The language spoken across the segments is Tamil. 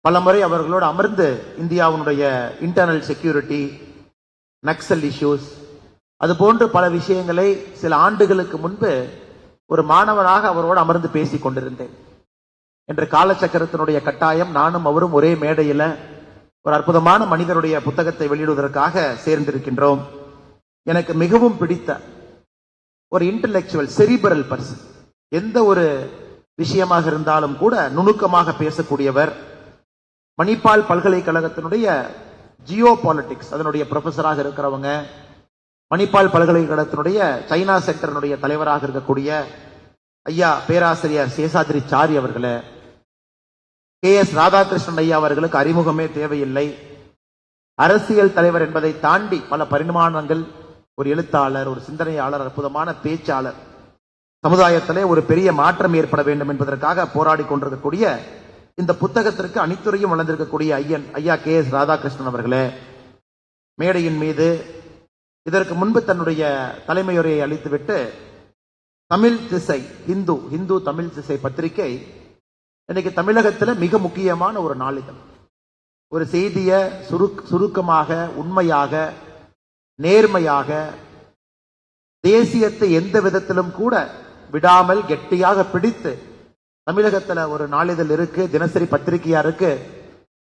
பலமுறை அவர்களோடு அமர்ந்து இந்தியாவுடைய இன்டர்னல் செக்யூரிட்டி, நக்சல் இஷ்யூஸ், அது போன்று பல விஷயங்களை சில ஆண்டுகளுக்கு முன்பு ஒரு மாணவனாக அவரோடு அமர்ந்து பேசிக் கொண்டிருந்தேன். என்ற காலச்சக்கரத்தினுடைய கட்டாயம் நானும் அவரும் ஒரே மேடையில் ஒரு அற்புதமான மனிதனுடைய புத்தகத்தை வெளியிடுவதற்காக சேர்ந்திருக்கின்றோம். எனக்கு மிகவும் பிடித்த ஒரு இன்டலெக்சுவல் செரிபரல் பர்சன், எந்த ஒரு விஷயமாக இருந்தாலும் கூட நுணுக்கமாக பேசக்கூடியவர். மணிப்பால் பல்கலைக்கழகத்தினுடைய ஜியோ பாலிட்டிக்ஸ் அதனுடைய ப்ரொஃபஸராக இருக்கிறவங்க, மணிப்பால் பல்கலைக்கழகத்தினுடைய சைனா சென்டரினுடைய தலைவராக இருக்கக்கூடிய ஐயா பேராசிரியர் சேஷாத்ரி சாரி அவர்களே, KS ராதாகிருஷ்ணன் ஐயா அவர்களுக்கு அறிமுகமே தேவையில்லை. அரசியல் தலைவர் என்பதை தாண்டி பல பரிமாணங்கள், ஒரு எழுத்தாளர், ஒரு சிந்தனையாளர், அற்புதமான பேச்சாளர், சமுதாயத்திலே ஒரு பெரிய மாற்றம் ஏற்பட வேண்டும் என்பதற்காக போராடி கொண்டிருக்கக்கூடிய இந்த புத்தகத்திற்கு அணித்துறையும் வளர்ந்திருக்கக்கூடிய ஐயா KS ராதாகிருஷ்ணன் அவர்களே, மேடையின் மீது இதற்கு முன்பு தன்னுடைய தலைமையுரையை அளித்துவிட்டு தமிழ் திசை ஹிந்து தமிழ் திசை பத்திரிகை இன்னைக்கு தமிழகத்தில் மிக முக்கியமான ஒரு நாளிதழ். ஒரு செய்தியை சுருக்கமாக, உண்மையாக, நேர்மையாக, தேசியத்தை எந்த விதத்திலும் கூட விடாமல் கெட்டியாக பிடித்து தமிழகத்தில் ஒரு நாளிதழ் இருக்கு, தினசரி பத்திரிகையா இருக்கு.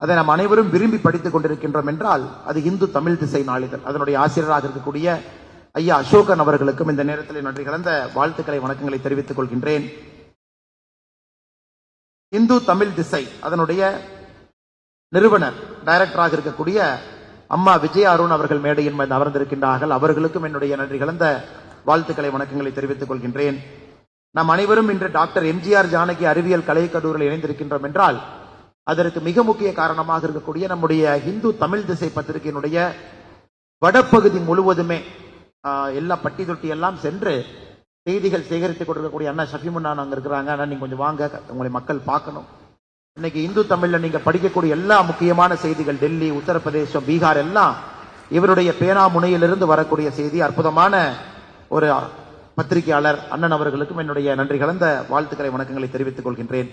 அதை நாம் அனைவரும் விரும்பி படித்துக் கொண்டிருக்கின்றோம் என்றால் அது இந்து தமிழ் திசை நாளிதழ். அதனுடைய ஆசிரியராக இருக்கக்கூடிய ஐயா அசோகன் அவர்களுக்கும் இந்த நேரத்தில் நன்றி கலந்த வாழ்த்துக்களை, வணக்கங்களை தெரிவித்துக் கொள்கின்றேன். இந்து தமிழ் திசை அதனுடைய நிறுவனர், டைரக்டராக இருக்கக்கூடிய அம்மா விஜய அருண் அவர்கள் மேடையின் மீது அமர்ந்திருக்கின்றார்கள். அவர்களுக்கும் என்னுடைய நன்றி கலந்த வாழ்த்துக்களை, வணக்கங்களை தெரிவித்துக் கொள்கின்றேன். நாம் அனைவரும் இன்று டாக்டர் எம்ஜிஆர் ஜானகி அறிவியல் கலை கல்லூரியில் இணைந்திருக்கின்றோம் என்றால் அதற்கு மிக முக்கிய காரணமாக இருக்கக்கூடிய நம்முடைய இந்து தமிழ் திசை பத்திரிகையினுடைய வடப்பகுதி முழுவதுமே எல்லா பட்டி தொட்டி எல்லாம் சென்று செய்திகள் சேகரித்துக் கொண்டிருக்கக்கூடிய அண்ணா ஷஃபிமுன்னா அங்க இருக்கிறாங்க. ஆனா நீங்க கொஞ்சம் வாங்க, உங்களை மக்கள் பார்க்கணும். இன்னைக்கு இந்து தமிழ்ல நீங்க படிக்கக்கூடிய எல்லா முக்கியமான செய்திகள், டெல்லி, உத்தரப்பிரதேசம், பீகார் எல்லாம் இவருடைய பேனா முனையிலிருந்து வரக்கூடிய செய்தி. அற்புதமான ஒரு பத்திரிகையாளர் அண்ணன் அவர்களுக்கும் என்னுடைய நன்றி கலந்த வாழ்த்துக்களை, வணக்கங்களை தெரிவித்துக் கொள்கின்றேன்.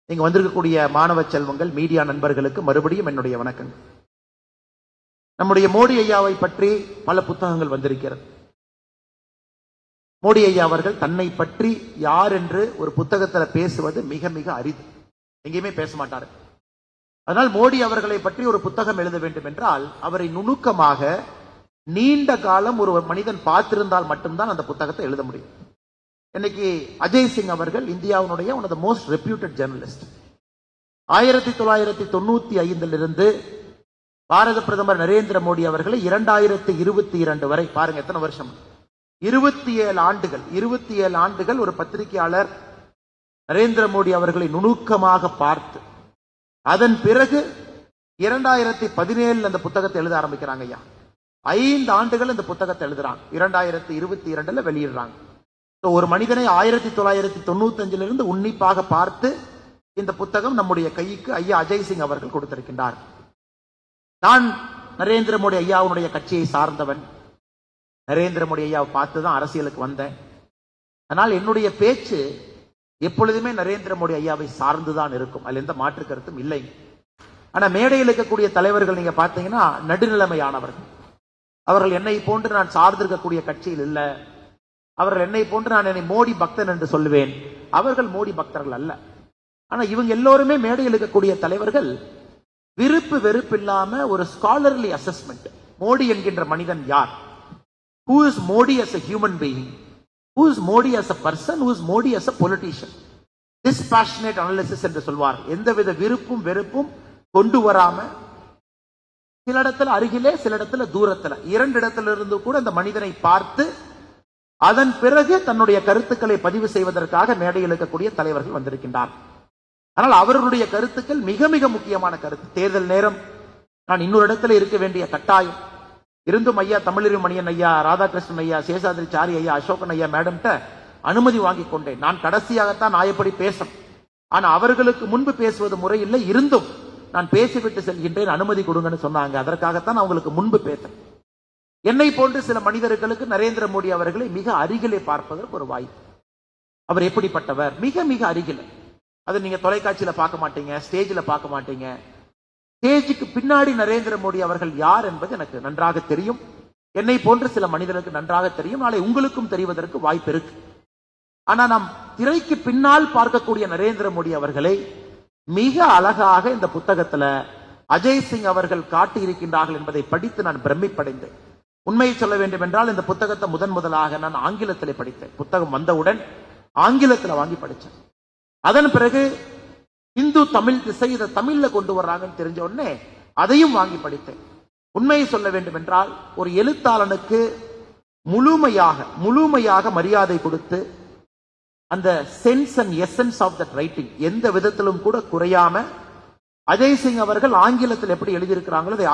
நீங்க வந்திருக்கக்கூடிய மாணவ செல்வங்கள், மீடியா நண்பர்களுக்கு மறுபடியும் என்னுடைய வணக்கங்கள். நம்முடைய மோடி ஐயாவை பற்றி பல புத்தகங்கள் வந்திருக்கிறது. மோடி ஐயா அவர்கள் தன்னை பற்றி யார் என்று ஒரு புத்தகத்தில் பேசுவது மிக மிக அரிது, எங்கேயுமே பேச மாட்டார். அதனால் மோடி அவர்களை பற்றி ஒரு புத்தகம் எழுத வேண்டும் என்றால் அவரை நுணுக்கமாக நீண்ட காலம் ஒரு மனிதன் பார்த்திருந்தால் மட்டும்தான் அந்த புத்தகத்தை எழுத முடியும். இன்னைக்கு அஜய் சிங் அவர்கள் இந்தியாவுடைய one of the most reputed journalist. 1995 Bharat பிரதமர் நரேந்திர மோடி அவர்களை 2022 வரை, பாருங்க எத்தனை வருஷம், 27 ஆண்டுகள். 27 ஆண்டுகள் ஒரு பத்திரிகையாளர் நரேந்திர மோடி அவர்களை நுணுக்கமாக பார்த்து அதன் பிறகு 2017 அந்த புத்தகத்தை எழுத ஆரம்பிக்கிறாங்க ஐயா. 5 ஆண்டுகள் இந்த புத்தகத்தை எழுதுறாங்க, 2022 வெளியிடுறாங்க. ஒரு மனிதனை 1995 உன்னிப்பாக பார்த்து இந்த புத்தகம் நம்முடைய கைக்கு ஐயா அஜய் சிங் அவர்கள் கொடுத்திருக்கின்றார். நான் நரேந்திர மோடி ஐயாவுடைய கட்சியை சார்ந்தவன், நரேந்திர மோடி ஐயாவை பார்த்துதான் அரசியலுக்கு வந்தேன். ஆனால் என்னுடைய பேச்சு எப்பொழுதுமே நரேந்திர மோடி ஐயாவை சார்ந்துதான் இருக்கும், அதில் எந்த மாற்று கருத்தும் இல்லை. ஆனா மேடையில் இருக்கக்கூடிய தலைவர்கள் நீங்க பார்த்தீங்கன்னா நடுநிலைமையானவர்கள். அவர்கள் என்னை போன்று நான் சார்ந்திருக்கக்கூடிய கட்சியில் இல்ல, அவர்கள் என்னை போன்று நான் என்னை மோடி பக்தன் என்று சொல்லுவேன், அவர்கள் மோடி பக்தர்கள் அல்ல. ஆனா இவங்க எல்லோருமே மேடையில் இருக்கக்கூடிய தலைவர்கள் விருப்பு வெறுப்பு இல்லாம ஒரு ஸ்காலர்லி அசஸ்மெண்ட், மோடி என்கின்ற மனிதன் யார், who is Modi as a human being, who is Modi as a person, who is Modi as a politician, dispassionate analysis என்று சொல்வார். எந்தவித விருப்பும் வெறுப்பும் கொண்டு வராம, சில இடத்துல அருகிலே சில இடத்துல தூரத்துல, 2 இடத்துல இருந்து கூட இந்த மனிதனை பார்த்து அதன் பிறகு தன்னுடைய கருத்துக்களை பதிவு செய்வதற்காக மேடையில் இருக்கக்கூடிய தலைவர்கள் வந்திருக்கின்றார். ஆனால் அவர்களுடைய கருத்துக்கள் மிக மிக முக்கியமான கருத்து. தேர்தல் நேரம் நான் இன்னொரு இடத்துல இருக்க வேண்டிய கட்டாயம் இருந்தும் ஐயா தமிழறிவு மணியன் ஐயா, ராதாகிருஷ்ணன் ஐயா, சேஷாதிரி சாரி ஐயா, அசோகன் ஐயா மேடம்கிட்ட அனுமதி வாங்கி கொண்டேன். நான் கடைசியாகத்தான் நாயப்படி பேசணும், ஆனா அவர்களுக்கு முன்பு பேசுவது முறை இல்லை, இருந்தும் நான் பேசிவிட்டு செல்கின்றேன், அனுமதி கொடுங்கன்னு சொன்னாங்க. அதற்காகத்தான் அவங்களுக்கு முன்பு பேசுறேன். என்னை போன்று சில மனிதர்களுக்கு நரேந்திர மோடி அவர்களை மிக அருகிலே பார்ப்பதற்கு ஒரு வாய்ப்பு. அவர் எப்படிப்பட்டவர், மிக மிக அருகில். அதை நீங்க தொலைக்காட்சியில பார்க்க மாட்டீங்க, ஸ்டேஜ்ல பார்க்க மாட்டீங்க. ஸ்டேஜுக்கு பின்னாடி நரேந்திர மோடி அவர்கள் யார் என்பது எனக்கு நன்றாக தெரியும். என்னை போன்ற சில மனிதர்களுக்கு நன்றாக தெரியும். நாளை உங்களுக்கும் தெரிவதற்கு வாய்ப்பு இருக்கு. ஆனா நாம் திரைக்கு பின்னால் பார்க்கக்கூடிய நரேந்திர மோடி அவர்களை மிக அழகாக இந்த புத்தகத்துல அஜய் சிங் அவர்கள் காட்டி இருக்கின்றார்கள் என்பதை படித்து நான் பிரமிப்படைந்தேன். உண்மையை சொல்ல வேண்டும் என்றால் இந்த புத்தகத்தை முதலாக நான் ஆங்கிலத்திலே படித்தேன். புத்தகம் வந்தவுடன் ஆங்கிலத்தில் வாங்கி படித்தேன். அதன் பிறகு இந்து தமிழ் திசை இதை தமிழ்ல கொண்டு வர்றாங்கன்னு தெரிஞ்ச உடனே அதையும் வாங்கி படித்தேன். உண்மையை சொல்ல வேண்டும் என்றால் ஒரு எழுத்தாளனுக்கு முழுமையாக மரியாதை கொடுத்து அந்த sense and essence of that writing எந்த விதத்திலும் கூட குறையாம அஜய் சிங் அவர்கள் ஆங்கிலத்தில் எப்படி எழுதியிருக்கிறாங்களோ அதை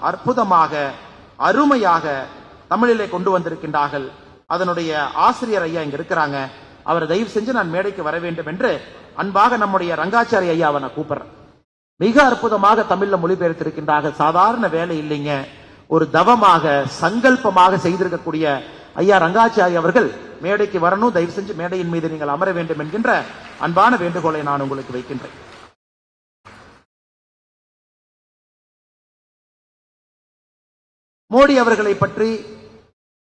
அற்புதமாக அருமையாக தமிழிலே கொண்டு வந்திருக்கின்றார்கள். அதனுடைய ஆசிரியர் ஐயா இங்க இருக்கிறாங்க. அவர் தயவு செஞ்சு நான் மேடைக்கு வர வேண்டும் என்று அன்பாக நம்முடைய ரங்காச்சாரி ஐயா அவனை கூப்பிடுறேன். மிக அற்புதமாக தமிழ்ல மொழிபெயர்த்திருக்கின்றார்கள். சாதாரண வேலை இல்லைங்க, ஒரு தவமாக சங்கல்பமாக செய்திருக்கக்கூடிய ஐயா ரங்காச்சாரி அவர்கள் மேடைக்கு வரணும். தயவு செஞ்சு மேடையின் மீது நீங்கள் அமர வேண்டும் என்கின்ற அன்பான வேண்டுகோளை நான் உங்களுக்கு வைக்கின்றேன். மோடி அவர்களை பற்றி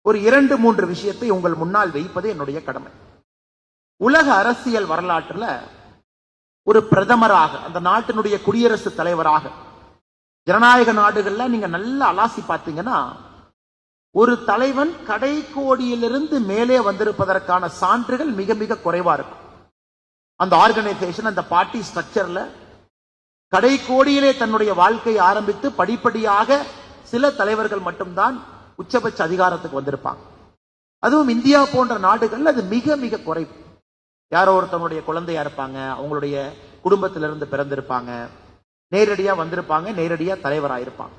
ஒரு 2-3 விஷயத்தை உங்கள் முன்னால் வைப்பது என்னுடைய கடமை. உலக அரசியல் வரலாற்றுல ஒரு பிரதமராக, அந்த நாட்டினுடைய குடியரசுத் தலைவராக, ஜனநாயக நாடுகள்ல நீங்க நல்லா அலாசி பார்த்தீங்கன்னா ஒரு தலைவன் கடைக்கோடியிலிருந்து மேலே வந்திருப்பதற்கான சான்றுகள் மிக மிக குறைவா இருக்கும். அந்த ஆர்கனைசேஷன், அந்த பார்ட்டி ஸ்ட்ரக்சர்ல கடைக்கோடியிலே தன்னுடைய வாழ்க்கையை ஆரம்பித்து படிப்படியாக சில தலைவர்கள் மட்டும்தான் உச்சபட்ச அதிகாரத்துக்கு வந்திருப்பாங்க. அதுவும் இந்தியா போன்ற நாடுகள் அது மிக மிக குறைவு. யாரோ ஒருத்தவங்களுடைய குழந்தையா இருப்பாங்க, அவங்களுடைய குடும்பத்திலிருந்து பிறந்திருப்பாங்க, நேரடியா வந்திருப்பாங்க, நேரடியா தலைவராயிருப்பாங்க.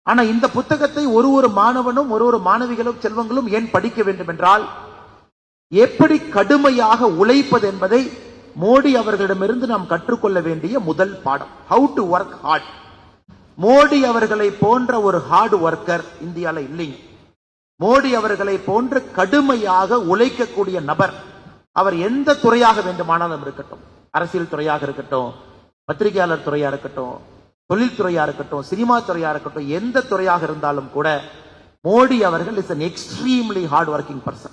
ஆனா இந்த புத்தகத்தை ஒரு மாணவனும் ஒரு மாணவிகளும் செல்வங்களும் ஏன் படிக்க வேண்டும் என்றால் எப்படி கடுமையாக உழைப்பது என்பதை மோடி அவர்களிடமிருந்து நாம் கற்றுக்கொள்ள வேண்டிய முதல் பாடம். How to work hard. Modi அவர்களை போன்ற ஒரு ஹார்ட் ஒர்க்கர் இந்தியால இல்லைங்க. மோடி அவர்களை போன்று கடுமையாக உழைக்கக்கூடிய நபர் அவர் எந்த துறையாக வேண்டுமானாலும் இருக்கட்டும், அரசியல் துறையாக இருக்கட்டும், பத்திரிகையாளர் துறையா இருக்கட்டும், தொழில்துறையா இருக்கட்டும், சினிமா துறையா இருக்கட்டும், எந்த துறையாக இருந்தாலும் கூட மோடி அவர்கள் is an extremely hard working person.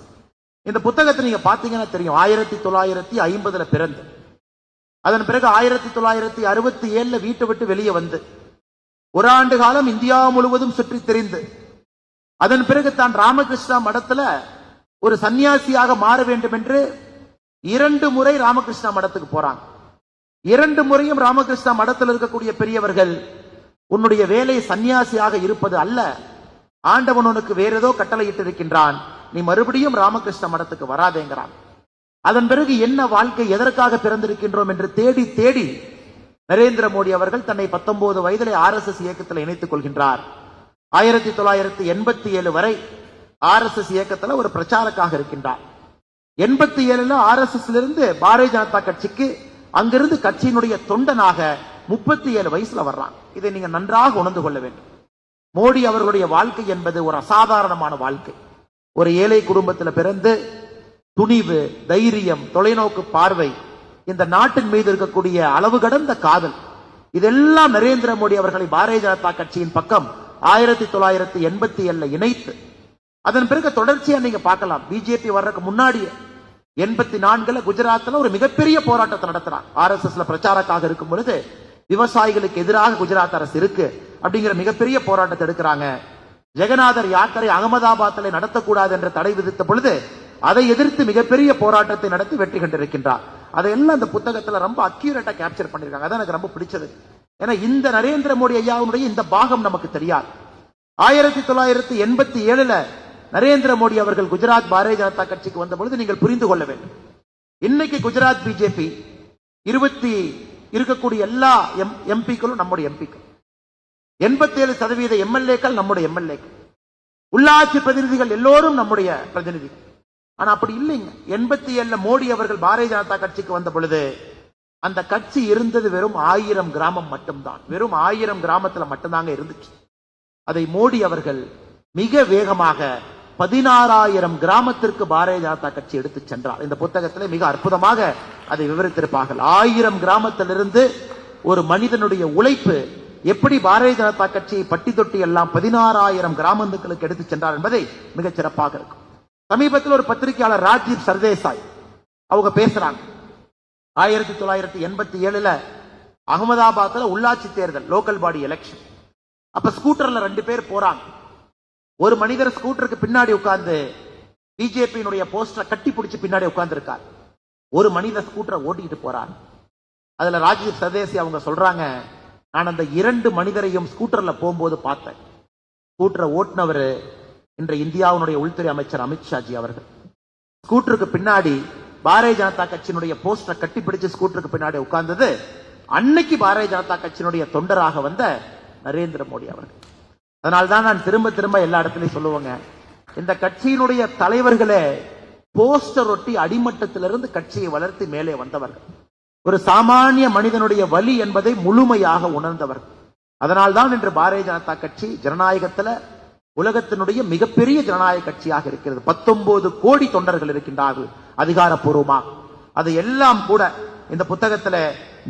இந்த புத்தகத்தை நீங்க பாத்தீங்கன்னா தெரியும். 1950 பிறந்து அதன் பிறகு 1967 வீட்டை விட்டு வெளியே வந்து ஒரு ஆண்டு காலம் இந்தியா முழுவதும் சுற்றி தெரிந்து அதன் பிறகு தான் ராமகிருஷ்ணா மடத்துல ஒரு சன்னியாசியாக மாற வேண்டும் என்று 2 முறை ராமகிருஷ்ணா மடத்துக்கு போறாங்க. 2 முறையும் ராமகிருஷ்ணா மடத்தில் இருக்கக்கூடிய பெரியவர்கள் உன்னுடைய வேலை சன்னியாசியாக இருப்பது அல்ல, ஆண்டவன் உனக்கு வேற ஏதோ கட்டளையிட்டு இருக்கின்றான், நீ மறுபடியும் ராமகிருஷ்ண மடத்துக்கு வராதேங்கிறான். அதன் பிறகு என்ன வாழ்க்கை, எதற்காக பிறந்திருக்கின்றோம் என்று தேடி தேடி நரேந்திர மோடி அவர்கள் தன்னை 19 வயதிலே RSS இயக்கத்தில் இணைத்துக் கொள்கின்றார். 1987 வரை RSS இயக்கத்தில் ஒரு பிரச்சாரக்காக இருக்கின்றார். 87 RSS இருந்து பாரதிய ஜனதா கட்சிக்கு அங்கிருந்து கட்சியினுடைய தொண்டனாக 37 வயசுல வர்றான். இதை நீங்க நன்றாக உணர்ந்து கொள்ள வேண்டும். மோடி அவர்களுடைய வாழ்க்கை என்பது ஒரு அசாதாரணமான வாழ்க்கை. ஒரு ஏழை குடும்பத்தில் பிறந்து துணிவு, தைரியம், தொலைநோக்கு பார்வை, இந்த நாட்டின் மீது இருக்கக்கூடிய அளவு கடந்த காதல், இதெல்லாம் நரேந்திர மோடி அவர்களை பாரதிய ஜனதா கட்சியின் பக்கம் 1987 இணைத்து அதன் பிறகு தொடர்ச்சியா நீங்க பார்க்கலாம். பிஜேபி வர்றதுக்கு முன்னாடியே 84 குஜராத்ல ஒரு மிகப்பெரிய போராட்டத்தை நடத்துறாங்க. RSSல பிரச்சாரக்காக இருக்கும் பொழுது விவசாயிகளுக்கு எதிராக குஜராத் அரசு இருக்கு அப்படிங்கிற மிகப்பெரிய போராட்டத்தை எடுக்கிறாங்க. ஜெகநாதர் யாத்திரை அகமதாபாத்தில் நடத்தக்கூடாது என்ற தடை விதித்த பொழுது அதை எதிர்த்து மிகப்பெரிய போராட்டத்தை நடத்தி வெற்றி கண்டிருக்கின்றார். அதையெல்லாம் அந்த புத்தகத்துல ரொம்ப அக்யூரேட்டா கேப்சர் பண்ணிருக்காங்க. அதான் எனக்கு ரொம்ப பிடிச்சது. ஏன்னா இந்த நரேந்திர மோடி ஐயாவுடைய இந்த பாகம் நமக்கு தெரியாது. 1987 நரேந்திர மோடி அவர்கள் குஜராத் பாரதிய ஜனதா கட்சிக்கு வந்த பொழுது நீங்கள் புரிந்து கொள்ள வேண்டும். இன்னைக்கு குஜராத் பிஜேபி 20 இருக்கக்கூடிய எல்லா எம்பிக்களும் நம்முடைய எம்பிக்கள், 87% எம்எல்ஏக்கள் நம்முடைய எம்எல்ஏக்கள், உள்ளாட்சி பிரதிநிதிகள் எல்லோரும் நம்முடைய பிரதிநிதிகள். ஆனா அப்படி இல்லைங்க. 87 மோடி அவர்கள் பாரதிய ஜனதா கட்சிக்கு வந்த பொழுது அந்த கட்சி இருந்தது வெறும் 1000 கிராமம் மட்டும்தான். வெறும் 1000 கிராமத்துல மட்டும்தாங்க இருந்துச்சு. அதை மோடி அவர்கள் மிக வேகமாக 16,000 கிராமத்திற்கு பாரதிய ஜனதா கட்சி எடுத்து சென்றார். இந்த புத்தகத்திலே மிக அற்புதமாக அதை விவரித்திருப்பார்கள். 1000 கிராமத்திலிருந்து ஒரு மனிதனுடைய உழைப்பு எப்படி பாரதிய ஜனதா கட்சியை பட்டி தொட்டி எல்லாம் 16,000 கிராமங்களுக்கு எடுத்து சென்றார் என்பதை மிகச் சிறப்பாக இருக்கும். சமீபத்தில் ஒரு பத்திரிகையாளர் ராஜீவ் சர்தேசாய் அவங்க பேசுறாங்க. 1987 அகமதாபாத்ல உள்ளாட்சி தேர்தல், லோக்கல் பாடி எலெக்ஷன். அப்ப ஸ்கூட்டர்ல 2 பேர் போறாங்க. ஒரு மனிதர் ஸ்கூட்டருக்கு பின்னாடி உட்கார்ந்து பிஜேபியினுடைய போஸ்டரை கட்டி பிடிச்சு பின்னாடி உட்கார்ந்து இருக்கார். ஒரு மனிதர் ஸ்கூட்டரை ஓட்டிட்டு போறார். அதுல ராஜீவ் சர்தேசி அவங்க சொல்றாங்க, நான் அந்த 2 மனிதரையும் ஸ்கூட்டர்ல போகும்போது பார்த்தேன். ஸ்கூட்டரை ஓட்டுனவர் இன்று இந்தியாவுடைய உள்துறை அமைச்சர் அமித்ஷாஜி அவர்கள். ஸ்கூட்டருக்கு பின்னாடி பாரதிய ஜனதா கட்சியினுடைய போஸ்டரை கட்டி பிடிச்சு ஸ்கூட்டருக்கு பின்னாடி உட்கார்ந்தது அன்னைக்கு பாரதிய ஜனதா கட்சியினுடைய தொண்டராக வந்த நரேந்திர மோடி அவர்கள். அதனால்தான் நான் திரும்ப திரும்ப எல்லா இடத்துலையும் சொல்லுவாங்க, இந்த கட்சியினுடைய தலைவர்களே போஸ்டர் ஒட்டி அடிமட்டத்திலிருந்து கட்சியை வளர்த்து மேலே வந்தவர்கள், ஒரு சாமானிய மனிதனுடைய வலி என்பதை முழுமையாக உணர்ந்தவர்கள். அதனால்தான் இன்று பாரதிய ஜனதா கட்சி ஜனநாயகத்துல உலகத்தினுடைய மிகப்பெரிய ஜனநாயக கட்சியாக இருக்கிறது. 19 கோடி தொண்டர்கள் இருக்கின்றார்கள் அதிகாரப்பூர்வமாக. அதை எல்லாம் கூட இந்த புத்தகத்துல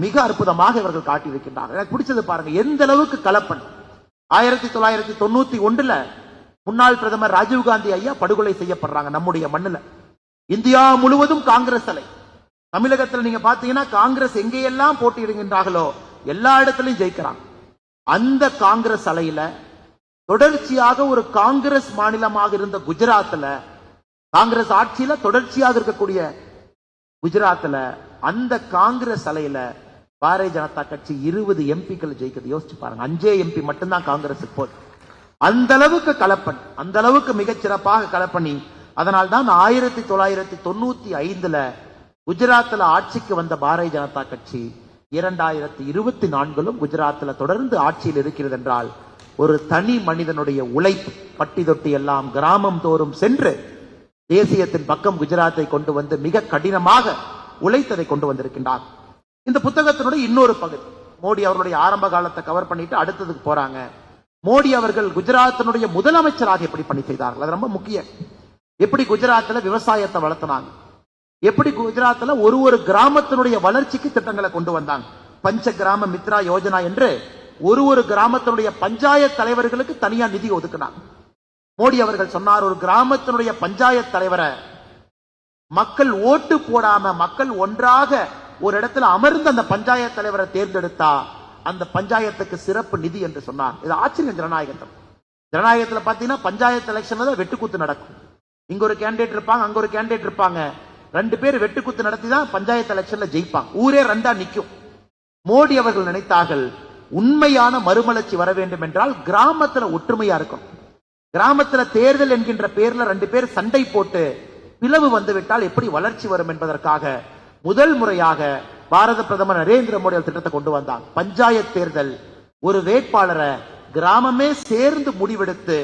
மிக அற்புதமாக இவர்கள் காட்டியிருக்கின்றார்கள். எனக்கு பிடிச்சது பாருங்க, எந்த அளவுக்கு கலப்பன். 1991 முன்னாள் பிரதமர் ராஜீவ்காந்தி ஐயா படுகொலை செய்யப்படுறாங்க நம்முடைய மண்ணில். இந்தியா முழுவதும் காங்கிரஸ் அலை. தமிழகத்தில் நீங்க பாத்தீங்கன்னா காங்கிரஸ் எங்கேயெல்லாம் போட்டியிடுகின்றார்களோ எல்லா இடத்திலையும் ஜெயிக்கிறாங்க. அந்த காங்கிரஸ் அலையில தொடர்ச்சியாக ஒரு காங்கிரஸ் மாநிலமாக இருந்த குஜராத்ல, காங்கிரஸ் ஆட்சியில தொடர்ச்சியாக இருக்கக்கூடிய குஜராத்ல, அந்த காங்கிரஸ் அலையில பாரதிய ஜனதா கட்சி 20 எம்பிக்கள் ஜெயிக்கிறது. யோசிச்சு பாருங்க, 5 எம்பி மட்டும்தான் காங்கிரஸ் போது. அந்த அளவுக்கு கலப்பன், அந்த அளவுக்கு மிகச் சிறப்பாக கலப்பணி. அதனால்தான் 1995 குஜராத்ல ஆட்சிக்கு வந்த பாரதிய ஜனதா கட்சி 2024 குஜராத்ல தொடர்ந்து ஆட்சியில் இருக்கிறது என்றால் ஒரு தனி மனிதனுடைய உழைப்பு, பட்டி தொட்டி எல்லாம் கிராமம் தோறும் சென்று தேசியத்தின் பக்கம் குஜராத்தை கொண்டு வந்து மிக கடினமாக உழைத்ததை கொண்டு வந்திருக்கின்றார். இந்த புத்தகத்தினுடைய இன்னொரு பகுதி, மோடி அவர்களுடைய ஆரம்ப காலத்தை கவர் பண்ணிட்டு அடுத்ததுக்கு போறாங்க. மோடி அவர்கள் குஜராத்தினுடைய முதலமைச்சராக எப்படி பணி செய்தார்கள், அது ரொம்ப முக்கியம். எப்படி குஜராத்ல விவசாயத்தை வளர்த்தினாங்க, எப்படி குஜராத்ல ஒரு கிராமத்தினுடைய வளர்ச்சிக்கு திட்டங்களை கொண்டு வந்தாங்க. பஞ்ச கிராம மித்ரா யோஜனா என்று ஒரு கிராமத்தினுடைய பஞ்சாயத்து தலைவர்களுக்கு தனியா நிதி ஒதுக்கினாங்க. மோடி அவர்கள் சொன்னார், ஒரு கிராமத்தினுடைய பஞ்சாயத்து தலைவரை மக்கள் ஓட்டு போடாம மக்கள் ஒன்றாக ஒரு இடத்துல அமர்ந்து அந்த பஞ்சாயத்து தலைவரை தேர்ந்தெடுத்தா அந்த பஞ்சாயத்துக்கு சிறப்பு நிதி என்று சொன்னார். இது ஆச்சரியம். ஜனநாயகத்துல பாத்தீங்கன்னா பஞ்சாயத்து எலெக்ஷன்ல தான் வெட்டுக்குத்து நடக்கும். இங்க ஒரு கேண்டிடேட் இருப்பாங்க, அங்க ஒரு கேண்டிடேட் இருப்பாங்க. 2 பேர் வெட்டுக்குத்து நடத்தி தான் பஞ்சாயத்து எலெக்ஷன்ல ஜெயிப்பாங்க. ஊரே 2ஆ நிக்கும். மோடி அவர்கள் நினைத்தார்கள், உண்மையான மறுமலர்ச்சி வர வேண்டும் என்றால் கிராமத்துல ஒற்றுமையா இருக்கும். கிராமத்துல தேர்தல் என்கின்ற பேர்ல 2 பேர் சண்டை போட்டு பிளவு வந்துவிட்டால் எப்படி வளர்ச்சி வரும் என்பதற்காக முதல் முறையாக பாரத பிரதமர் நரேந்திர மோடி திட்டத்தை கொண்டு வந்தாங்க. பஞ்சாயத்து தேர்தல், ஒரு வேட்பாளரை கிராமமே சேர்ந்து முடிவெடுத்து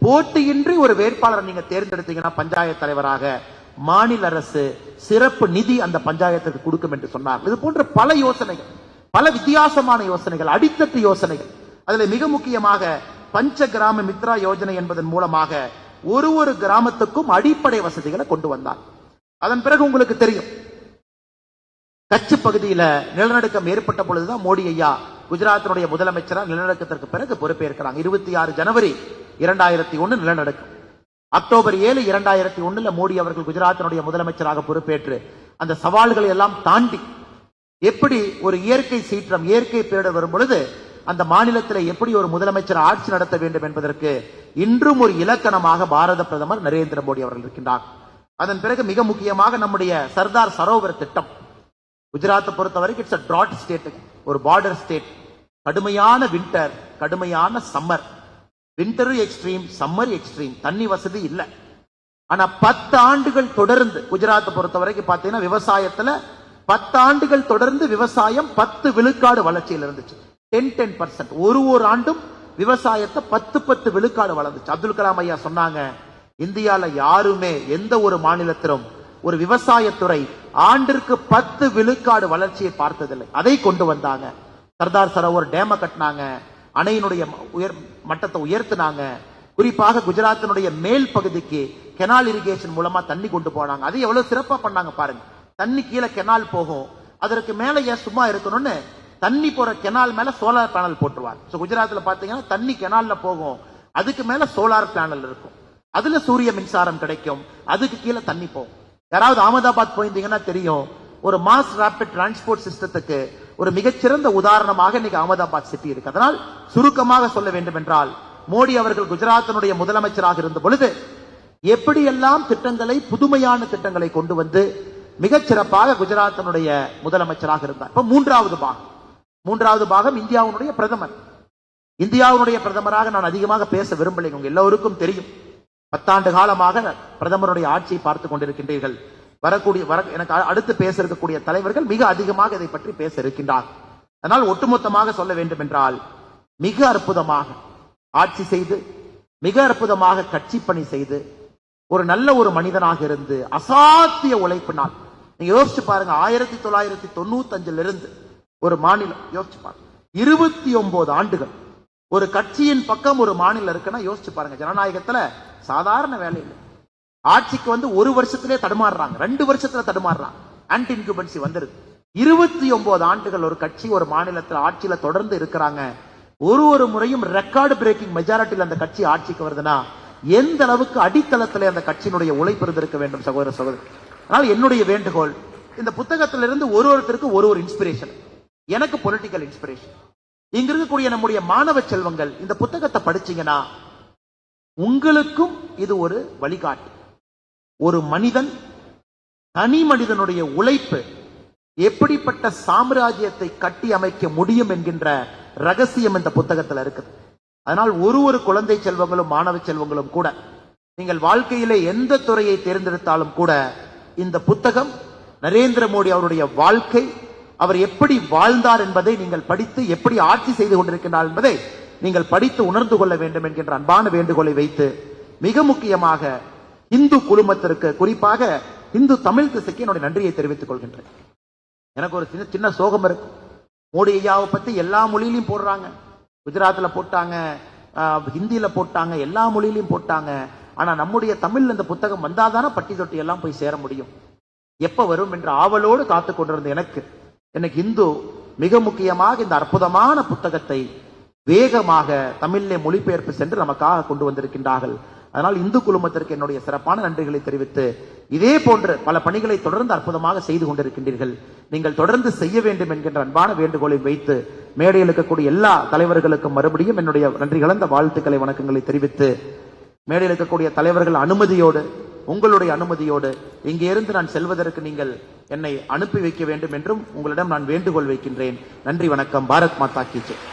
போட்டியின்றி ஒரு வேட்பாளரை நீங்க தேர்ந்தெடுத்தீங்கன்னா பஞ்சாயத்து தலைவராக மாநில அரசு சிறப்பு நிதி அந்த பஞ்சாயத்துக்கு கொடுக்கும் என்று சொன்னார். இது போன்ற பல யோசனைகள், பல வித்தியாசமான யோசனைகள், அடித்தட்டு யோசனைகள். அதுல மிக முக்கியமாக பஞ்ச கிராம மித்ரா யோஜனை என்பதன் மூலமாக ஒரு கிராமத்துக்கும் அடிப்படை வசதிகளை கொண்டு வந்தார். அதன் பிறகு உங்களுக்கு தெரியும், கட்சி பகுதியில நிலநடுக்கம் ஏற்பட்ட பொழுதுதான் மோடி ஐயா குஜராத்தினுடைய முதலமைச்சராக நிலநடுக்கத்திற்கு பிறகு பொறுப்பேற்கிறாங்க. 26 ஜனவரி 2001 நிலநடுக்கம். அக்டோபர் 7, 2001 மோடி அவர்கள் குஜராத்தினுடைய முதலமைச்சராக பொறுப்பேற்று அந்த சவால்களை எல்லாம் தாண்டி எப்படி ஒரு இயற்கை சீற்றம், இயற்கை பேரிடர் வரும் பொழுது அந்த மாநிலத்தில் எப்படி ஒரு முதலமைச்சர் ஆட்சி நடத்த வேண்டும் என்பதற்கு இன்றும் ஒரு இலக்கணமாக பாரத பிரதமர் நரேந்திர மோடி அவர்கள் இருக்கின்றார். அதன் பிறகு மிக முக்கியமாக நம்முடைய சர்தார் சரோவர் திட்டம். குஜராத்தை பொறுத்த வரைக்கும் இட்ஸ் ட்ராட் ஸ்டேட், ஒரு பார்டர் ஸ்டேட். கடுமையான வின்டர், கடுமையான summer. Winter extreme, summer extreme. தண்ணி வசதி இல்லை. ஆனா 10 ஆண்டுகள் தொடர்ந்து குஜராத்தை பொறுத்த வரைக்கும் பாத்தீங்கன்னா விவசாயத்துல 10 ஆண்டுகள் தொடர்ந்து விவசாயம் 10 விழுக்காடு வளர்ச்சியில் இருந்துச்சு. 10% ஒரு ஆண்டும் விவசாயத்தை 10 விழுக்காடு வளர்ந்துச்சு. அப்துல் கலாம் ஐயா சொன்னாங்க, இந்தியால யாருமே எந்த ஒரு மாநிலத்திலும் ஒரு விவசாயத்துறை ஆண்டிற்கு 10 விழுக்காடு வளர்ச்சியை பார்த்ததில்லை. அதை கொண்டு வந்தாங்க. சர்தார் சரோவர் டேம கட்டினாங்க, அணையினுடைய மட்டத்தை உயர்த்தினாங்க. குறிப்பாக குஜராத்தினுடைய மேல் பகுதிக்கு கெனால் இரிகேஷன் மூலமா தண்ணி கொண்டு போனாங்க. அது எவ்வளவு சிறப்பா பண்ணாங்க பாருங்க. தண்ணி கீழே கெனால் போகும், அதற்கு மேல ஏன் சும்மா இருக்கணும்னு தண்ணி போற கெனால் மேல சோலார் பேனல் போட்டுருவார். குஜராத்ல பாத்தீங்கன்னா தண்ணி கெனால்ல போகும், அதுக்கு மேல சோலார் பேனல் இருக்கும், அதுல சூரிய மின்சாரம் கிடைக்கும், அதுக்கு கீழே தண்ணி போகும். யாராவது அகமதாபாத் போயிருந்தீங்கன்னா தெரியும், ஒரு மாஸ் ராபிட் டிரான்ஸ்போர்ட் சிஸ்டத்துக்கு ஒரு மிகச்சிறந்த உதாரணமாக இன்னைக்கு அகமதாபாத் சிட்டி இருக்கு. அதனால் சுருக்கமாக சொல்ல வேண்டும் என்றால், மோடி அவர்கள் குஜராத்தினுடைய முதலமைச்சராக இருந்த பொழுது எப்படியெல்லாம் திட்டங்களை, புதுமையான திட்டங்களை கொண்டு வந்து மிகச் சிறப்பாக குஜராத்தினுடைய முதலமைச்சராக இருந்தார். இப்ப மூன்றாவது பாகம் இந்தியாவுடைய பிரதமர். இந்தியாவுடைய பிரதமராக நான் அதிகமாக பேச விரும்பலைங்க, உங்க எல்லோருக்கும் தெரியும். 10 ஆண்டு காலமாக பிரதமருடைய ஆட்சியை பார்த்துக் கொண்டிருக்கின்றீர்கள். எனக்கு அடுத்து பேச இருக்கக்கூடிய தலைவர்கள் மிக அதிகமாக இதை பற்றி பேச இருக்கின்றார். அதனால் ஒட்டுமொத்தமாக சொல்ல வேண்டும் என்றால், மிக அற்புதமாக ஆட்சி செய்து, மிக அற்புதமாக கட்சி பணி செய்து, ஒரு நல்ல ஒரு மனிதனாக இருந்து அசாத்திய உழைப்பினால், நீங்க யோசிச்சு பாருங்க, 1995 இருந்து ஒரு மாநிலம், யோசிச்சு பாருங்க 29 ஆண்டுகள் ஒரு கட்சியின் பக்கம் ஒரு மாநிலம் இருக்குன்னா யோசிச்சு பாருங்க. ஜனநாயகத்துல சாதாரண வேலை இல்லை. ஆட்சிக்கு வந்து 1 வருஷத்திலே தடுமாறுறாங்க, 2 வருஷத்துல தடுமாறுறாங்க, ஆன்டி இன்குபன்சி வந்துருது. 29 ஆண்டுகள் ஒரு கட்சி ஒரு மாநிலத்தில் ஆட்சியில தொடர்ந்து இருக்கிறாங்க. ஒரு முறையும் ரெக்கார்டு பிரேக்கிங் மெஜாரிட்டியில் அந்த கட்சி ஆட்சிக்கு வருதுன்னா எந்த அளவுக்கு அடித்தளத்திலே அந்த கட்சியினுடைய உழைப்பு இருந்திருக்க வேண்டும் சகோதர சகோதரி. அதனால் என்னுடைய வேண்டுகோள், இந்த புத்தகத்திலிருந்து ஒருத்தருக்கு ஒரு இன்ஸ்பிரேஷன். எனக்கு பொலிட்டிக்கல் இன்ஸ்பிரேஷன். இங்க இருக்கக்கூடிய நம்முடைய மாணவ செல்வங்கள் இந்த புத்தகத்தை படிச்சீங்கன்னா உங்களுக்கும் இது ஒரு வழிகாட்டு. ஒரு மனிதன், தனி மனிதனுடைய உழைப்பு எப்படிப்பட்ட சாம்ராஜ்யத்தை கட்டி அமைக்க முடியும் என்கின்ற ரகசியம் இந்த புத்தகத்தில் இருக்குது. அதனால் ஒரு குழந்தை செல்வங்களும் மாணவ செல்வங்களும் கூட நீங்கள் வாழ்க்கையிலே எந்த துறையை தேர்ந்தெடுத்தாலும் கூட இந்த புத்தகம் நரேந்திர மோடி அவருடைய வாழ்க்கை, அவர் எப்படி வாழ்ந்தார் என்பதை நீங்கள் படித்து, எப்படி ஆட்சி செய்து கொண்டிருக்கிறார் என்பதை நீங்கள் படித்து உணர்ந்து கொள்ள வேண்டும் என்கின்ற அன்பான வேண்டுகோளை வைத்து, மிக முக்கியமாக இந்து குழுமத்திற்கு, குறிப்பாக இந்து தமிழ் திசைக்கு என்னுடைய நன்றியை தெரிவித்துக் கொள்கின்றேன். எனக்கு ஒரு சின்ன சோகம் இருக்கு. மோடி ஐயாவை பத்தி எல்லா மொழியிலையும் போடுறாங்க, குஜராத்ல போட்டாங்க, ஹிந்தியில போட்டாங்க, எல்லா மொழியிலையும் போட்டாங்க. ஆனா நம்முடைய தமிழ்ல இந்த புத்தகம் வந்தாதானே பட்டி தொட்டி எல்லாம் போய் சேர முடியும். எப்ப வரும் என்ற ஆவலோடு காத்து கொண்டிருந்த எனக்கு இந்து மிக முக்கியமாக இந்த அற்புதமான புத்தகத்தை வேகமாக தமிழிலே மொழிபெயர்ப்பு சென்று நமக்காக கொண்டு வந்திருக்கின்றார்கள். அதனால் இந்து குழுமத்திற்கு என்னுடைய சிறப்பான நன்றிகளை தெரிவித்து, இதே போன்று பல பணிகளை தொடர்ந்து அற்புதமாக செய்து கொண்டிருக்கின்றீர்கள். நீங்கள் தொடர்ந்து செய்ய வேண்டும் என்கின்ற அன்பான வேண்டுகோளை வைத்து, மேடையில் இருக்கக்கூடிய எல்லா தலைவர்களுக்கும் மறுபடியும் என்னுடைய நன்றி கலந்த வாழ்த்துக்களை, வணக்கங்களை தெரிவித்து, மேடையில் இருக்கக்கூடிய தலைவர்கள் அனுமதியோடு, உங்களுடைய அனுமதியோடு இங்கே இருந்து நான் செல்வதற்கு நீங்கள் என்னை அனுப்பி வைக்க வேண்டும் என்றும் உங்களிடம் நான் வேண்டுகோள் வைக்கின்றேன். நன்றி, வணக்கம். பாரத் மாதா கி ஜெய்.